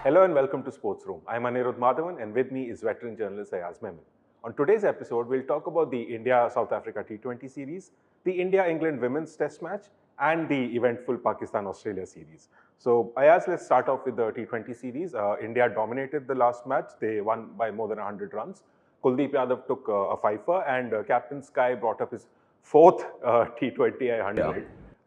Hello and welcome to Sports Room. I'm Anirudh Madhavan and with me is veteran journalist Ayaz Memon. On today's episode, we'll talk about the India-South Africa T20 series, the India-England women's test match, and the eventful Pakistan-Australia series. So Ayaz, let's start off with the T20 series. India dominated the last match. They won by more than 100 runs. Kuldeep Yadav took a fifer and Captain Sky brought up his fourth T20I 100. Yeah.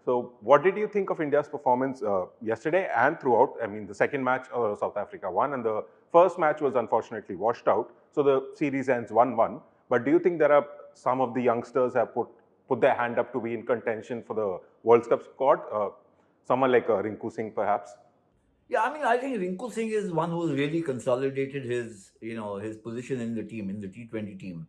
So, what did you think of India's performance yesterday and throughout? I mean, the second match, South Africa won, and the first match was unfortunately washed out. So, the series ends 1-1. But do you think there are some of the youngsters have put their hand up to be in contention for the World Cup squad? Someone like Rinku Singh, perhaps? Yeah, I mean, I think Rinku Singh is one who's really consolidated his position in the team, in the T20 team.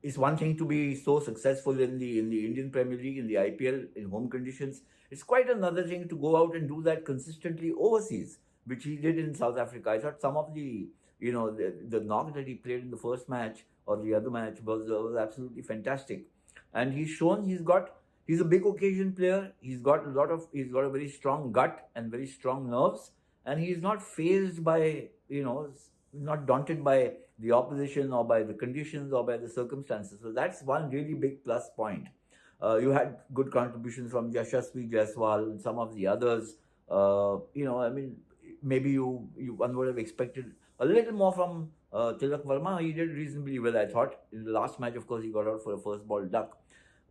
It's one thing to be so successful in the Indian Premier League, in the IPL, in home conditions. It's quite another thing to go out and do that consistently overseas, which he did in South Africa. I thought some of the knock that he played in the first match or the other match was absolutely fantastic, and he's shown he's a big occasion player. He's got a very strong gut and very strong nerves, and he's not fazed by not daunted by the opposition or by the conditions or by the circumstances. So that's one really big plus point. You had good contributions from Yashasvi Jaiswal and some of the others. I mean, maybe one would have expected a little more from Tilak Verma. He did reasonably well, I thought. In the last match, of course, he got out for a first ball duck.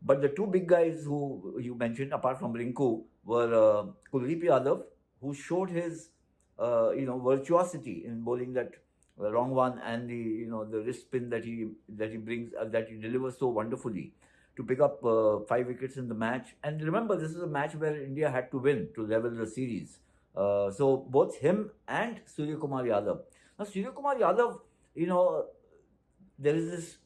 But the two big guys who you mentioned, apart from Rinku, were Kuldeep Yadav, who showed his virtuosity in bowling that wrong one and the wrist spin that he brings that he delivers so wonderfully to pick up 5 wickets in the match. And remember, this is a match where India had to win to level the series. So both him and Suryakumar Yadav. Now Suryakumar Yadav, there is this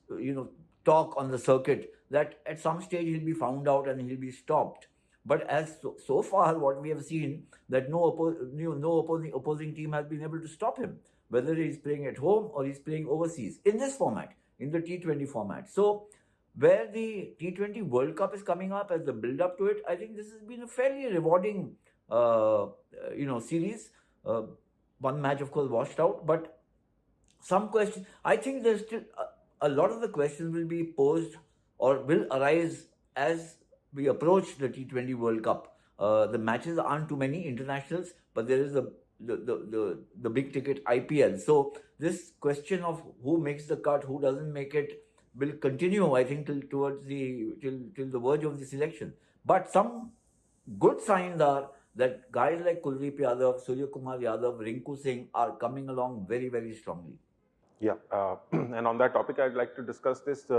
talk on the circuit that at some stage he'll be found out and he'll be stopped. But as so far, what we have seen, that no opposing team has been able to stop him, whether he's playing at home or he's playing overseas in this format, in the T20 format. So, where the T20 World Cup is coming up as the build-up to it, I think this has been a fairly rewarding, series. One match, of course, washed out, but some questions. I think there's still a lot of the questions will be posed or will arise as we approach the T20 World Cup. The matches aren't too many internationals, but there is the big ticket IPL. So this question of who makes the cut, who doesn't make it, will continue, I think, till the verge of the selection. But some good signs are that guys like Kuldeep Yadav, Suryakumar Yadav, Rinku Singh are coming along very, very strongly. Yeah, and on that topic, I'd like to discuss this.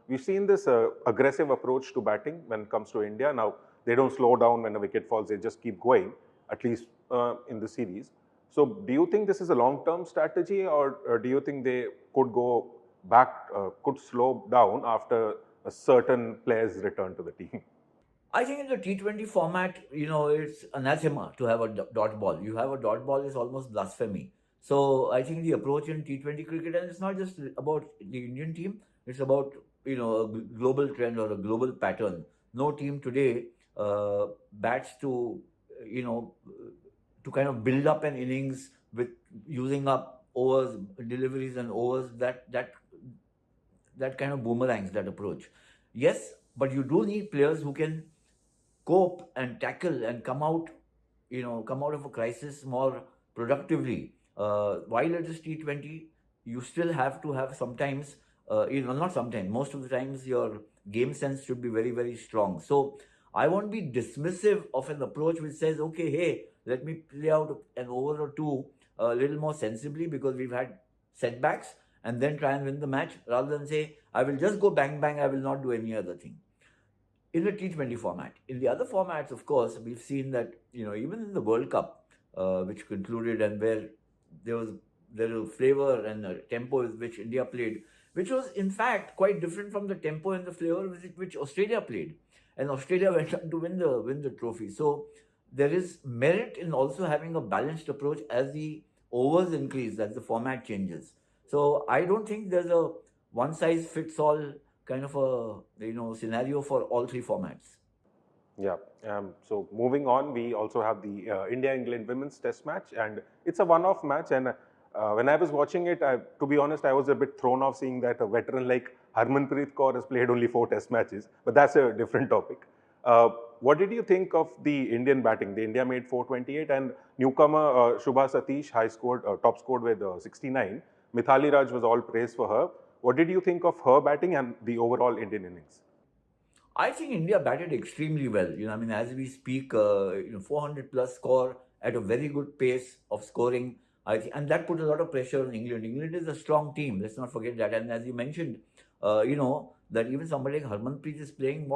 We've seen this aggressive approach to batting when it comes to India. Now, they don't slow down when a wicket falls, they just keep going, at least in the series. So, do you think this is a long-term strategy, or do you think they could go back, could slow down after a certain player's return to the team? I think in the T20 format, it's anathema to have a dot ball. You have a dot ball is almost blasphemy. So I think the approach in T20 cricket, and it's not just about the Indian team, it's about a global trend or a global pattern. No team today bats to kind of build up an innings with using up overs, deliveries and overs that kind of boomerangs that approach. Yes, but you do need players who can cope and tackle and come out of a crisis more productively. While it is T20, you still have to have sometimes, not sometimes, most of the times your game sense should be very, very strong. So I won't be dismissive of an approach which says, okay, hey, let me play out an over or two a little more sensibly because we've had setbacks, and then try and win the match, rather than say, I will just go bang, bang, I will not do any other thing. In the T20 format. In the other formats, of course, we've seen that, even in the World Cup, which concluded and where there was a flavor and a tempo with which India played, which was in fact quite different from the tempo and the flavor with which Australia played. And Australia went on to win the trophy. So there is merit in also having a balanced approach as the overs increase, as the format changes. So I don't think there's a one size fits all kind of a scenario for all three formats. Yeah. So moving on, we also have the India-England women's test match, and it's a one-off match. And when I was watching it, to be honest, I was a bit thrown off seeing that a veteran like Harmanpreet Kaur has played only 4 test matches. But that's a different topic. Uh, what did you think of the Indian batting? The India made 428, and newcomer Shubha Satish top scored with 69. Mithali Raj was all praise for her. What did you think of her batting and the overall Indian innings? I think India batted extremely well. I mean, as we speak, 400 plus score at a very good pace of scoring. I think, and that put a lot of pressure on England. England is a strong team. Let's not forget that. And as you mentioned, that even somebody like Harmanpreet is playing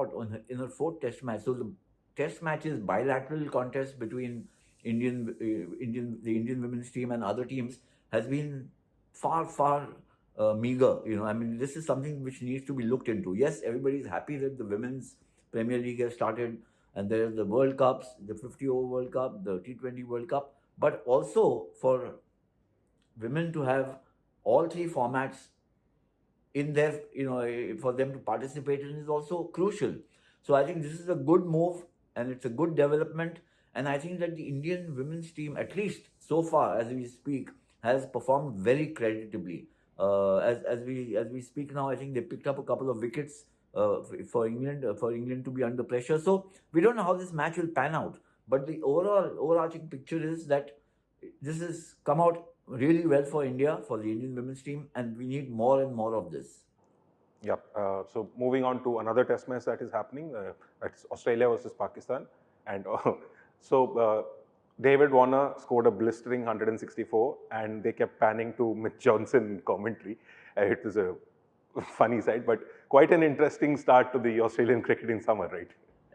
in her fourth Test match. So the Test match is bilateral contest between the Indian women's team and other teams has been far meager. I mean, this is something which needs to be looked into. Yes, everybody's happy that the women's Premier League has started, and there's the World Cups, the 50-over World Cup, the T20 World Cup, but also for women to have all three formats in there, for them to participate in is also crucial. So I think this is a good move and it's a good development. And I think that the Indian women's team, at least so far as we speak, has performed very creditably. As we speak now, I think they picked up a couple of wickets for England to be under pressure. So we don't know how this match will pan out, but the overarching picture is that this has come out really well for India, for the Indian women's team, and we need more and more of this. Yep. So moving on to another test match that is happening, that's Australia versus Pakistan, and David Warner scored a blistering 164, and they kept panning to Mitch Johnson in commentary. It was a funny sight, but quite an interesting start to the Australian cricketing summer, right?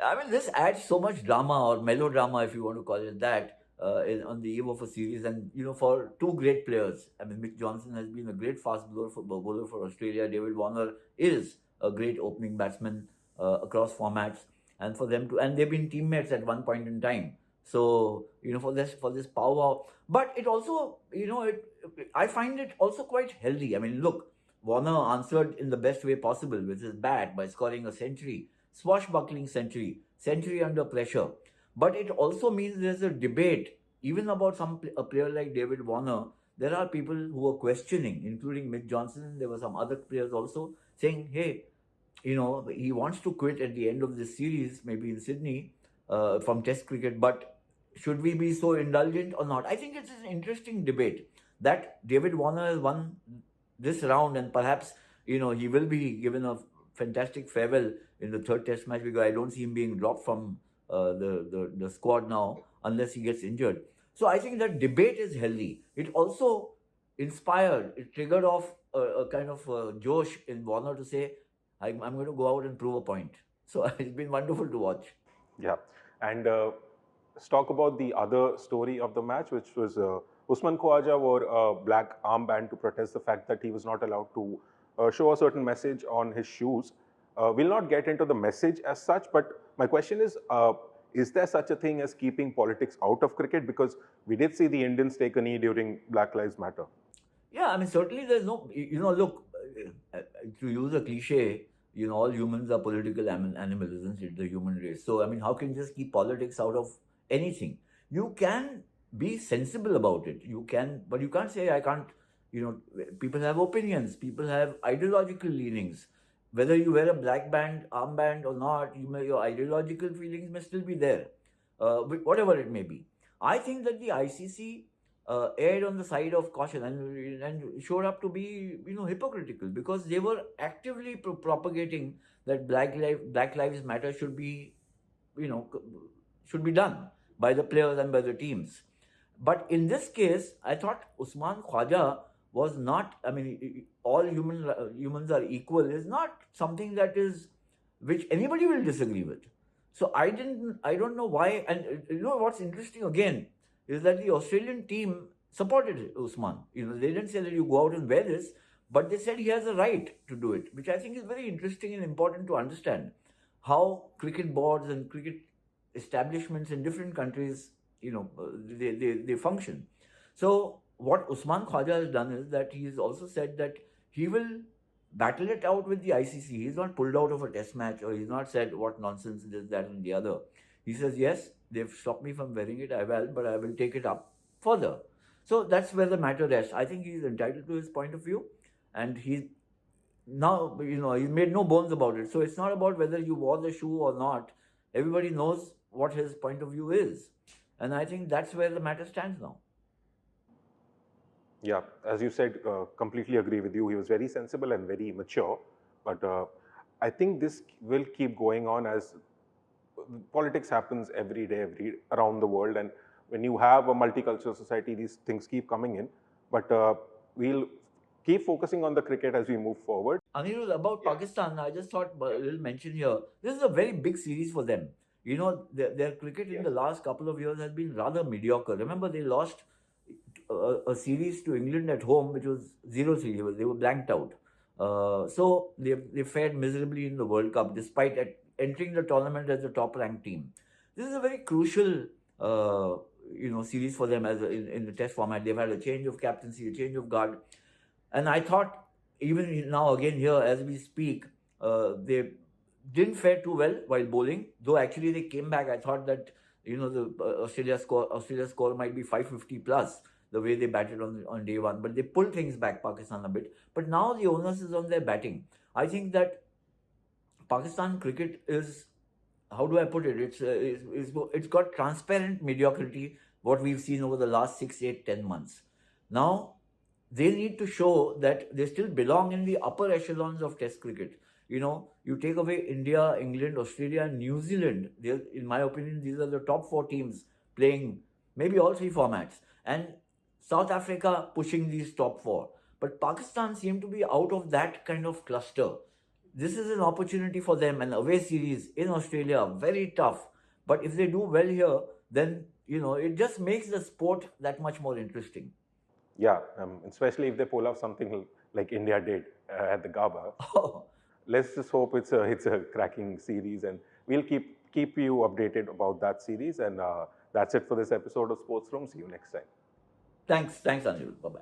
I mean, this adds so much drama or melodrama, if you want to call it that, on the eve of a series. And, for two great players, I mean, Mitch Johnson has been a great fast bowler for Australia. David Warner is a great opening batsman across formats. And for them and they've been teammates at one point in time. So, for this power. But it also, I find it also quite healthy. I mean, look, Warner answered in the best way possible with his bat by scoring a century. Swashbuckling century under pressure. But it also means there's a debate, even about a player like David Warner. There are people who are questioning, including Mitch Johnson. There were some other players also saying, hey, he wants to quit at the end of this series, maybe in Sydney, from Test cricket. But should we be so indulgent or not? I think it's an interesting debate that David Warner has won this round, and perhaps, he will be given a fantastic farewell in the third Test match, because I don't see him being dropped from the squad now unless he gets injured. So I think that debate is healthy. It also it triggered off a kind of josh in Warner to say, I'm going to go out and prove a point. So it's been wonderful to watch. Yeah. And let's talk about the other story of the match, which was Usman Khawaja wore a black armband to protest the fact that he was not allowed to show a certain message on his shoes. We'll not get into the message as such, but my question is there such a thing as keeping politics out of cricket? Because we did see the Indians take a knee during Black Lives Matter. Yeah, I mean, certainly there's no, look, to use a cliche, all humans are political animals, isn't it? The human race. So, I mean, how can you just keep politics out of anything? You can be sensible about it. You can, but you can't say, I can't, people have opinions, people have ideological leanings. Whether you wear a black armband or not, your ideological feelings may still be there, whatever it may be. I think that the ICC erred on the side of caution and showed up to be, hypocritical, because they were actively propagating that Black Lives Matter should be, should be done by the players and by the teams. But in this case, I thought Usman Khawaja was not, I mean, all humans are equal is not something which anybody will disagree with. So I don't know why. And what's interesting again is that the Australian team supported Usman. They didn't say that you go out and wear this, but they said he has a right to do it, which I think is very interesting and important to understand how cricket boards and cricket establishments in different countries, they function. So what Usman Khawaja has done is that he's also said that he will battle it out with the ICC. He's not pulled out of a test match, or he's not said what nonsense this, that and the other. He says, yes, they've stopped me from wearing it, but I will take it up further. So that's where the matter rests. I think he's entitled to his point of view, and he's now, he made no bones about it. So it's not about whether you wore the shoe or not. Everybody knows what his point of view is. And I think that's where the matter stands now. Yeah, as you said, completely agree with you. He was very sensible and very mature. But I think this will keep going on as politics happens every day, around the world. And when you have a multicultural society, these things keep coming in. But we'll keep focusing on the cricket as we move forward. Anirudh, about Pakistan, I just thought a little mention here. This is a very big series for them. Their cricket in the last couple of years has been rather mediocre. Remember, they lost a series to England at home, which was 0-3. They were blanked out. So they fared miserably in the World Cup, despite entering the tournament as a top-ranked team. This is a very crucial, series for them in the Test format. They've had a change of captaincy, a change of guard, and I thought even now again here as we speak, they didn't fare too well while bowling. Though actually they came back. I thought that the Australia's score might be 550 plus, the way they batted on day one. But they pulled things back, Pakistan, a bit. But now the onus is on their batting. I think that Pakistan cricket is, how do I put it? It's got transparent mediocrity, what we've seen over the last 6, 8, 10 months. Now, they need to show that they still belong in the upper echelons of Test cricket. You take away India, England, Australia, and New Zealand. In my opinion, these are the top 4 teams playing maybe all 3 formats. And South Africa pushing these top 4. But Pakistan seem to be out of that kind of cluster. This is an opportunity for them. An away series in Australia, very tough. But if they do well here, then, it just makes the sport that much more interesting. Yeah, especially if they pull off something like India did at the Gaba. Let's just hope it's a cracking series, and we'll keep you updated about that series. And that's it for this episode of Sports Room. See you next time. Thanks, Anirudh. Bye-bye.